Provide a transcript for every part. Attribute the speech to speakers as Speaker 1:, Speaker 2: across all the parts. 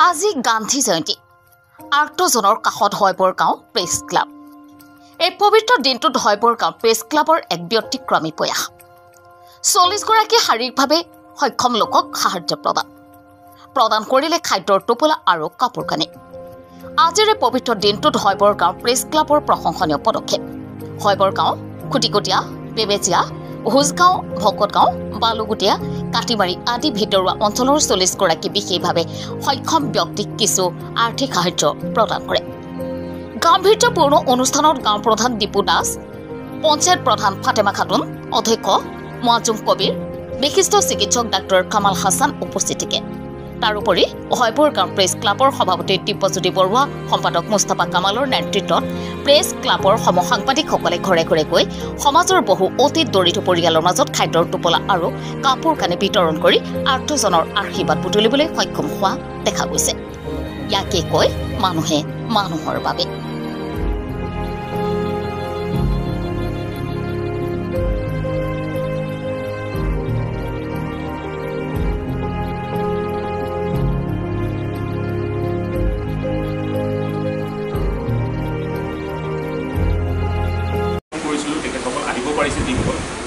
Speaker 1: আজি গান্ধী জয়ন্তী ৮ জনৰ কাষত হয়বৰগাঁও প্ৰেছ ক্লাব। এই পবিত্ৰ দিনটোত হয়বৰগাঁও প্ৰেছ ক্লাবৰ এক ব্যতিক্ৰমী প্ৰয়াস ৪০গৰাকী শাৰীৰিকভাৱে সক্ষম লোকক সাহায্য প্ৰদান কৰিলে খাদ্যৰ টোপোলা আৰু কাপোৰ কানি। আজিৰ এই পবিত্ৰ দিনটোত হয়বৰগাঁও প্ৰেছ ক্লাবৰ প্ৰশংসনীয় পদক্ষেপ। হয়বৰগাঁও, খুটিকটীয়া, বেবেজীয়া, হোজগাঁও, ভকতগাঁও, বালুগুটীয়া, কাটিমাৰী আদি ভিতৰুৱা অঞ্চলৰ ৪০গৰাকী বিশেষভাৱে সক্ষম ব্যক্তিক কিছু আৰ্থিক সাহায্য প্ৰদান কৰে। গাম্ভীৰ্যপূৰ্ণ অনুষ্ঠানত গাঁও প্ৰধান দীপু দাস, পঞ্চায়ত প্ৰধান ফাতেমা খাতুন, অধ্যক্ষ মোৱাজুম কবিৰ, বিশিষ্ট চিকিৎসক ডাক্তৰ কামাল হাছান উপস্থিত থাকে। তাৰোপৰি হয়বৰগাঁও প্ৰেছ ক্লাবৰ সভাপতি দিব্যজ্যোতি বৰুৱা, সম্পাদক মুস্তাফা কামালৰ নেতৃত্বত প্ৰেছ ক্লাবৰ সাংবাদিকসকলে ঘৰে ঘৰে গৈ সমাজৰ বহু অতি দৰিদ্ৰ পৰিয়ালৰ মাজত খাদ্যৰ টোপোলা আৰু কাপোৰ কানি বিতৰণ কৰি ৮ জনৰ আশীৰ্বাদ বুটলিবলৈ সক্ষম হোৱা দেখা গৈছে। ইয়াকে কয় মানুহে মানুহৰ বাবে।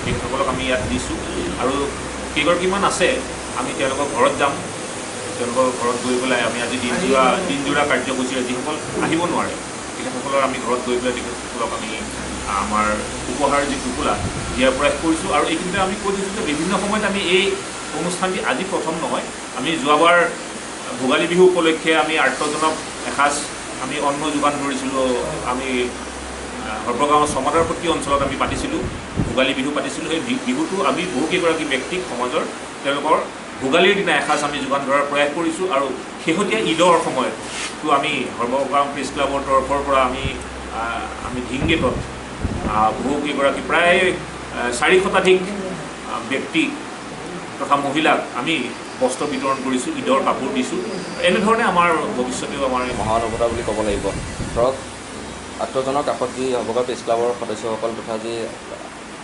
Speaker 2: তেখেতসকলক আমি ইয়াত দিছোঁ আৰু কেইগৰাকীমান আছে আমি তেওঁলোকৰ ঘৰত যাম। তেওঁলোকৰ ঘৰত গৈ পেলাই আমি আজি দিনজোৰা কাৰ্যসূচীৰে যিসকল আহিব নোৱাৰে তেখেতসকলৰ আমি ঘৰত গৈ পেলাই তেখেতসকলক আমি আমাৰ উপহাৰ যি টোপোলা দিয়াৰ প্ৰয়াস কৰিছোঁ। আৰু এইখিনিতে আমি কৈ দিছোঁ যে বিভিন্ন সময়ত আমি এই অনুষ্ঠানটি আজি প্ৰথম নহয়, আমি যোৱাবাৰ ভোগালী বিহু উপলক্ষে আমি ৮ জনক এসাঁজ আমি অন্ন যোগান ধৰিছিলোঁ। আমি হয়বৰগাঁও সমাদৰপট্টি অঞ্চলত আমি পাতিছিলোঁ, ভোগালী বিহু পাতিছিলোঁ। সেই বিহুটো আমি বহুকেইগৰাকী ব্যক্তিক সমাজৰ তেওঁলোকৰ ভোগালীৰ দিনা এসাঁজ আমি যোগান ধৰাৰ প্ৰয়াস কৰিছোঁ। আৰু শেহতীয়া ঈদৰ সময়তো আমি হয়বৰগাঁও প্ৰেছ ক্লাবৰ তৰফৰ পৰা আমি ধিংগেটত বহুকেইগৰাকী প্ৰায় ৪০ শতাধিক ব্যক্তি তথা মহিলাক আমি বস্ত্ৰ বিতৰণ কৰিছোঁ, ঈদৰ কাপোৰ দিছোঁ। এনেধৰণে আমাৰ ভৱিষ্যতেও আমাৰ
Speaker 3: মহানুভৱতা বুলি ক'ব লাগিব। ধৰক ৮ জনৰ কাষত যি হয়বৰগাঁও প্ৰেছ ক্লাবৰ সদস্যসকল তথা যি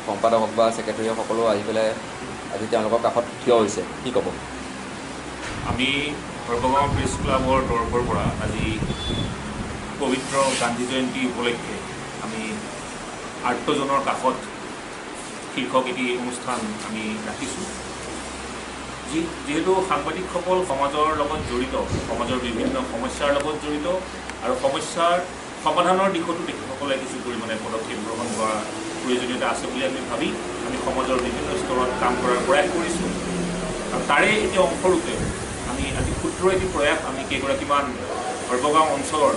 Speaker 3: সম্পাদক হওক বা ছেক্ৰেটেৰী সকলো আহি পেলাই আজি তেওঁলোকৰ কাষত থিয় হৈছে, কি ক'ব?
Speaker 2: আমি হয়বৰগাঁও প্ৰেছ ক্লাবৰ তৰফৰ পৰা আজি পবিত্ৰ গান্ধী জয়ন্তী উপলক্ষে আমি ৮ জনৰ কাষত শীৰ্ষক এটি অনুষ্ঠান আমি ৰাখিছোঁ। যিহেতু সাংবাদিকসকল সমাজৰ লগত জড়িত, সমাজৰ বিভিন্ন সমস্যাৰ লগত জড়িত আৰু সমস্যাৰ সমাধানৰ দিশতো তেখেতসকলে কিছু পৰিমাণে পদক্ষেপ গ্ৰহণ কৰাৰ প্ৰয়োজনীয়তা আছে বুলি আমি ভাবি আমি সমাজৰ বিভিন্ন স্তৰত কাম কৰাৰ প্ৰয়াস কৰিছোঁ। আৰু তাৰে এটি অংশৰূপে আমি আজি ক্ষুদ্ৰ এটি প্ৰয়াস আমি কেইগৰাকীমান হয়বৰগাঁও অঞ্চলৰ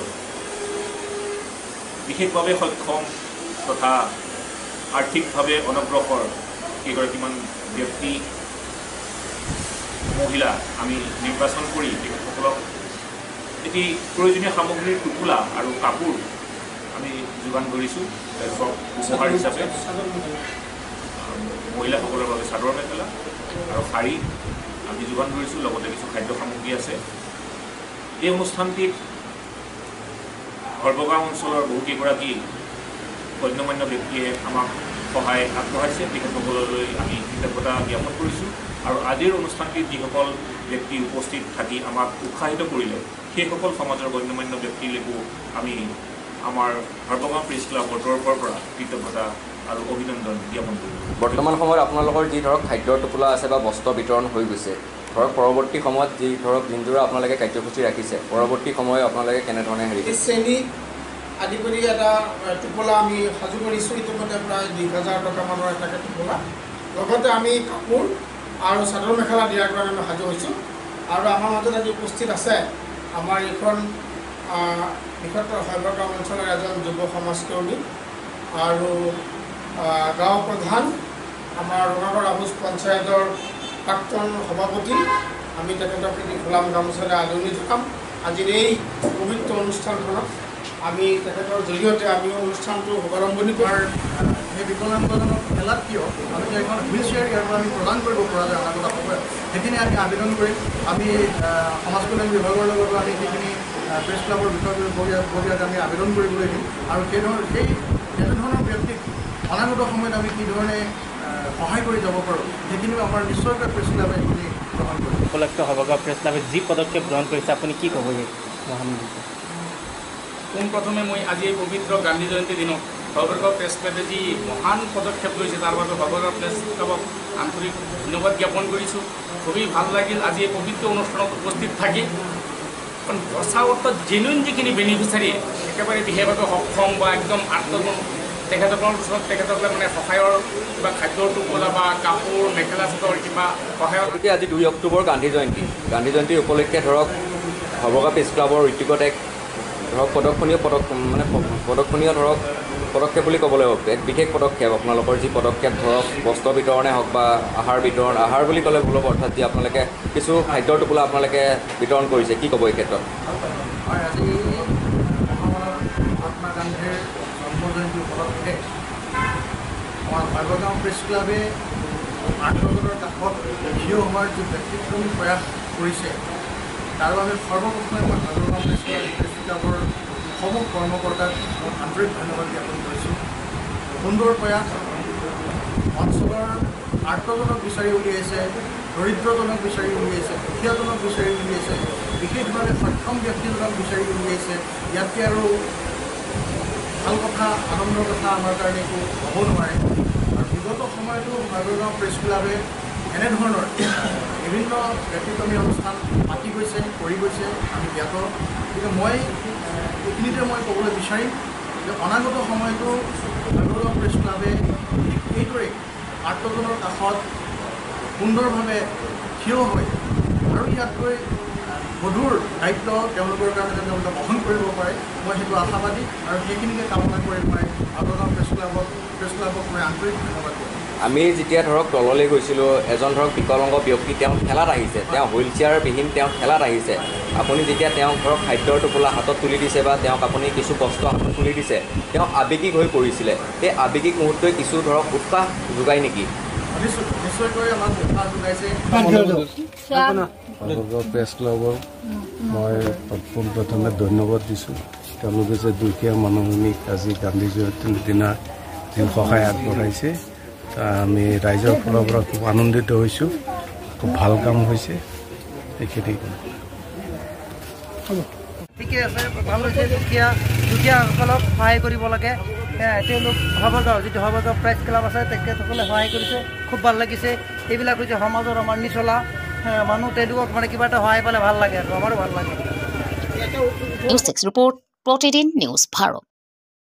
Speaker 2: বিশেষভাৱে সক্ষম তথা আৰ্থিকভাৱে অনগ্ৰসৰ কেইগৰাকীমান ব্যক্তি মহিলা আমি নিৰ্বাচন কৰি তেখেতসকলক এটি প্ৰয়োজনীয় সামগ্ৰীৰ টোপোলা আৰু কাপোৰ আমি যোগান ধৰিছোঁ। উপহাৰ হিচাপে মহিলাসকলৰ বাবে চাদৰ মেখেলা আৰু শাৰী আমি যোগান ধৰিছোঁ, লগতে কিছু খাদ্য সামগ্ৰী আছে। এই অনুষ্ঠানটিত হয়বৰগাঁও অঞ্চলৰ বহুকেইগৰাকী গণ্যমান্য ব্যক্তিয়ে আমাক সহায় আগবঢ়াইছে, তেখেতসকললৈ আমি কৃতজ্ঞতা জ্ঞাপন কৰিছোঁ। আৰু আজিৰ অনুষ্ঠানটিত যিসকল ব্যক্তি উপস্থিত থাকি আমাক উৎসাহিত কৰিলে সেইসকল সমাজৰ গণ্যমান্য ব্যক্তিলৈকো আমি আমাৰ হয়বৰগাঁও প্ৰেছ ক্লাবৰ তৰফৰ পৰা কৃতজ্ঞতা আৰু অভিনন্দন জ্ঞাপন কৰিলোঁ।
Speaker 3: বৰ্তমান সময়ত আপোনালোকৰ যি ধৰক খাদ্যৰ টোপোলা আছে বা বস্ত্ৰ বিতৰণ হৈ গৈছে, ধৰক পৰৱৰ্তী সময়ত যি ধৰক দিনজোৰা আপোনালোকে কাৰ্যসূচী ৰাখিছে, পৰৱৰ্তী সময়ত আপোনালোকে কেনেধৰণে
Speaker 4: শ্ৰেণী আদি কৰি এটা টোপোলা আমি সাজু কৰিছোঁ। ইতিমধ্যে প্ৰায় ২০০০ টকামানৰ এটা টোপোলা, লগতে আমি কাপোৰ আৰু চাদৰ মেখেলা দিয়াৰ কাৰণে আমি সাজু হৈছোঁ। আৰু আমাৰ মাজত আজি উপস্থিত আছে আমাৰ এইখন বিশেষকৈ হয়বৰগাঁও অঞ্চলৰ এজন যুৱ সমাজকৰ্মী আৰু গাঁও প্ৰধান, আমাৰ ৰঙাগড় আহোজ পঞ্চায়তৰ প্ৰাক্তন সভাপতি। আমি তেখেতক এটি গোলাম গামোচাৰে আদৰণি জনাম। আজিৰ এই পবিত্ৰ অনুষ্ঠানখনত আমি তেখেতৰ জৰিয়তে আমি অনুষ্ঠানটো শুভাৰম্ভণি কৰাৰ
Speaker 5: সেই বিকলাংগজনক মেলাত কিয় আমি এখন হুইল চেয়াৰ ইয়াৰ পৰা আমি প্ৰদান কৰিব পৰা যায় অনাগত সময়ত, সেইখিনি আমি আবেদন কৰিম। আমি সমাজ কল্যাণ বিভাগৰ লগতো আমি সেইখিনি প্ৰেছ ক্লাবৰ বিষয়ত আমি আবেদন কৰিবলৈ দিম। আৰু তেনেধৰণৰ ব্যক্তিক অনাগত সময়ত আমি কি ধৰণে সহায় কৰি যাব পাৰোঁ সেইখিনিও আমাৰ নিশ্চয়কৈ প্ৰেছ ক্লাবে গ্ৰহণ কৰিম।
Speaker 6: উপলক্ষে সৰ্বগাঁও প্ৰেছ ক্লাবে যি পদক্ষেপ গ্ৰহণ কৰিছে আপুনি কি ক'ব মহানন্দী?
Speaker 7: পোনপ্ৰথমে মই আজি এই পবিত্ৰ গান্ধী জয়ন্তীৰ দিনত সৰ্বগাঁও প্ৰেছ ক্লাবে যি মহান পদক্ষেপ লৈছে তাৰ বাবে সৰ্বগাঁও প্ৰেছ ক্লাবক আন্তৰিক ধন্যবাদ জ্ঞাপন কৰিছোঁ। খুবেই ভাল লাগিল আজি এই পবিত্ৰ অনুষ্ঠানত উপস্থিত থাকি। কাৰণ সঁচা অৰ্থত জেনুইন যিখিনি বেনিফিচাৰী একেবাৰে বিশেষভাৱে সক্ষম বা একদম আত্মজন তেখেতসকলৰ ওচৰত তেখেতসকলে মানে সহায়ৰ কিবা খাদ্যৰ টোপোলা বা কাপোৰ মেখেলা চাদৰ কিবা সহায়ৰ।
Speaker 3: গতিকে আজি 2 অক্টোবৰ গান্ধী জয়ন্তী উপলক্ষে ধৰক সৰ্বগাঁও প্ৰেছ ক্লাবৰ ঋতিকত এক ধৰক প্ৰদৰ্শনীয় ধৰক পদক্ষেপ বুলি ক'ব লাগিব। এক বিশেষ পদক্ষেপ আপোনালোকৰ যি পদক্ষেপ ধৰক বস্ত্ৰ বিতৰণে হওক বা আহাৰ বিতৰণ, আহাৰ বুলি ক'লে ভুল হ'ব, অৰ্থাৎ যি আপোনালোকে কিছু খাদ্যৰ টোপোলা আপোনালোকে বিতৰণ কৰিছে, কি ক'ব এই ক্ষেত্ৰত?
Speaker 5: হয়, আজি মহাত্মা গান্ধীৰ জন্মজয়ন্তী উপলক্ষে আমাৰ সৰ্বগাঁও প্ৰেছ ক্লাবে আন্দোলনৰ কাষত থিয় হোৱাৰ যি ব্যক্তিক্ৰমী প্ৰয়াস কৰিছে তাৰ বাবে সৰ্বপ্ৰথমে মই সৰ্বগাঁও প্ৰেছ ক্লাবৰ সমূহ কৰ্মকৰ্তাক আন্তৰিক ধন্যবাদ জ্ঞাপন কৰিছোঁ। সুন্দৰ প্ৰয়াস, অঞ্চলৰ আৰ্তজনক বিচাৰি উলিয়াইছে, দৰিদ্ৰজনক বিচাৰি উলিয়াইছে, দুখীয়াজনক বিচাৰি উলিয়াইছে, বিশেষভাৱে সক্ষম ব্যক্তিজনক বিচাৰি উলিয়াইছে। ইয়াতকৈ আৰু ভাল কথা, আনন্দৰ কথা আমাৰ কাৰণে একো হ'ব নোৱাৰে। আৰু বিগত সময়তো সৰ্বগাঁও প্ৰেছ ক্লাবে এনেধৰণৰ বিভিন্ন ব্যক্তিক্ৰমী অনুষ্ঠান পাতি গৈছে, কৰি গৈছে, আমি জ্ঞাত। গতিকে মই এইখিনিতে মই ক'বলৈ বিচাৰিম যে অনাগত সময়তো সৰ্বগাঁও প্ৰেছ ক্লাবে এইদৰে আৰ্তজনৰ কাষত সুন্দৰভাৱে থিয় হৈ আৰু ইয়াতকৈ গধুৰ দায়িত্ব তেওঁলোকৰ কাৰণে যেন তেওঁলোকে বহন কৰিব পাৰে, মই সেইটো আশাবাদী আৰু সেইখিনিকে কামনা কৰি মই সৰ্বগাঁও প্ৰেছ ক্লাবক মই আন্তৰিক ধন্যবাদ দিওঁ।
Speaker 3: আমি যেতিয়া ধৰক তললৈ গৈছিলোঁ, এজন ধৰক বিকলাংগ ব্যক্তি তেওঁ ঠেলাত আহিছে, তেওঁ হুইল চেয়াৰবিহীন তেওঁ ঠেলাত আহিছে। আপুনি যেতিয়া তেওঁক ধৰক খাদ্যৰ টোপোলা হাতত তুলি দিছে বা তেওঁক আপুনি কিছু বস্তু হাতত তুলি দিছে, তেওঁ আৱেগিক হৈ পৰিছিলে। সেই আৱেগিক মুহূৰ্তই কিছু ধৰক উৎসাহ যোগায় নেকি?
Speaker 5: নিশ্চয়কৈ আমাক উৎসাহ যোগাইছে।
Speaker 8: সৰ্বগাঁও প্ৰেছ ক্লাবৰ মই পোনপ্ৰথমে ধন্যবাদ দিছোঁ। তেওঁলোকে যে দুখীয়া মানুহখিনিক আজি গান্ধী জয়ন্তীৰ দিনা যি সহায় আগবঢ়াইছে, আমি ৰাইজৰ ফালৰ পৰা খুব আনন্দিত হৈছোঁ। খুব ভাল কাম হৈছে এইখিনি।
Speaker 9: ঠিকে আছে, ভাল হৈছে। দুখীয়াসকলক সহায় কৰিব লাগে। তেওঁলোক সৰ্বগাঁও যিটো সৰ্বগাঁও প্ৰেছ ক্লাব আছে তেখেতসকলে সহায় কৰিছে, খুব ভাল লাগিছে। এইবিলাক হৈছে সমাজৰ আমাৰ নিচলা মানুহ, তেওঁলোকক মানে কিবা এটা সহায় পালে ভাল লাগে আৰু আমাৰো ভাল লাগে।
Speaker 1: নিউজ 6 ৰিপৰ্ট, প্ৰতিদিন নিউজ ভাৰত।